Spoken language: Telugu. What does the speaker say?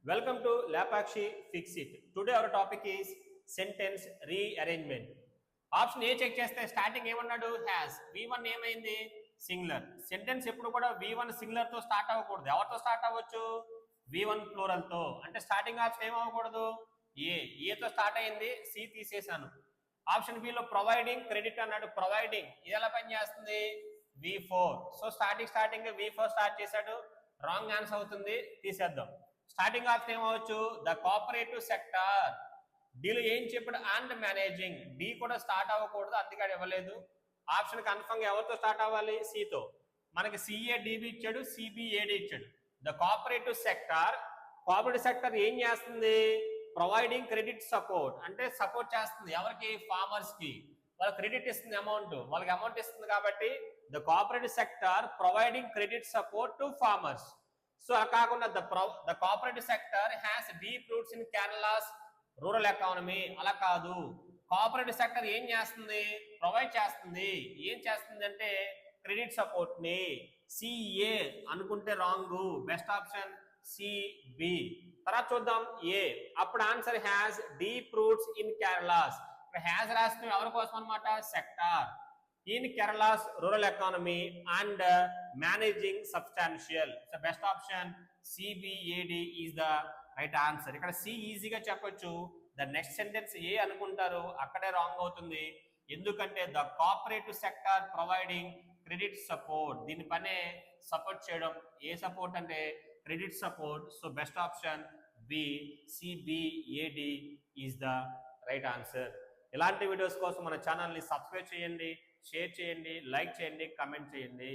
Welcome to Lapakshi Fix It. Today our topic is sentence rearrangement. Option A check చేస్తే స్టార్టింగ్ ఏమన్నాడు హ్యాస్ V1 ఏమైంది సింగులర్. సెంటెన్స్ ఎప్పుడు కూడా V1 సింగులర్ తో స్టార్ట్ అవ్వకూడదు. ఎవరితో స్టార్ట్ అవ్వచ్చు V1 ప్లూరల్ తో. అంటే స్టార్టింగ్ ఆప్షన్ ఏమవ్వకూడదు ఏతో స్టార్ట్ అయింది సి తీసేశాను. ఆప్షన్ బి లో ప్రొవైడింగ్ క్రెడిట్ అన్నాడు. ప్రొవైడింగ్ ఇది ఎలా పనిచేస్తుంది V4. So starting V4 start చేశాడు. రాంగ్ ఆన్సర్ అవుతుంది, తీసేద్దాం. స్టార్టింగ్ ఆప్షన్ ఏమవచ్చు ద కోఆపరేటివ్ సెక్టార్. డీలో ఏం చెప్పాడు అండ్ మేనేజింగ్. డి కూడా స్టార్ట్ అవ్వకూడదు, అందుకే ఇవ్వలేదు. ఆప్షన్ కన్ఫర్మ్ ఎవరితో స్టార్ట్ అవ్వాలి సితో. మనకి సిఏ డిబి ఇచ్చాడు, సిబిఏడి ఇచ్చాడు. ద కోఆపరేటివ్ సెక్టార్ ఏం చేస్తుంది ప్రొవైడింగ్ క్రెడిట్ సపోర్ట్. అంటే సపోర్ట్ చేస్తుంది ఎవరికి ఫార్మర్స్ కి. వాళ్ళకి క్రెడిట్ ఇస్తుంది, వాళ్ళకి అమౌంట్ ఇస్తుంది. కాబట్టి the cooperative sector providing credit support to farmers. So అలా కాకుండా the cooperative sector has deep roots in Kerala's rural economy. అలా కాదు, కోఆపరేటివ్ సెక్టర్ ఏం చేస్తుంది ప్రొవైడ్ చేస్తుంది. ఏం చేస్తుంది అంటే క్రెడిట్ సపోర్ట్ ని. సిఏ అనుకుంటే రాంగ్, బెస్ట్ ఆప్షన్ సిబి. తర్వాత చూద్దాం ఏ. అప్పుడు answer has deep roots in Kerala's. ఇక్కడ హ్యాస్ రాసిన ఎవరి కోసం అనమాట sector in Kerala's rural economy and managing substantial. So best option CBAD is the right answer. ఇక్కడ సి ఈజీగా చెప్పొచ్చు. ద నెక్స్ట్ సెంటెన్స్ ఏ అనుకుంటారు, అక్కడే రాంగ్ అవుతుంది. ఎందుకంటే the cooperative sector providing credit support. దీని పనే సపోర్ట్ చేయడం. ఏ సపోర్ట్ అంటే credit support. So best option B CBAD is the right answer. ఇలాంటి వీడియోస్ కోసం మన ఛానల్ని సబ్స్క్రైబ్ చేయండి, షేర్ చేయండి, లైక్ చేయండి, కామెంట్ చేయండి.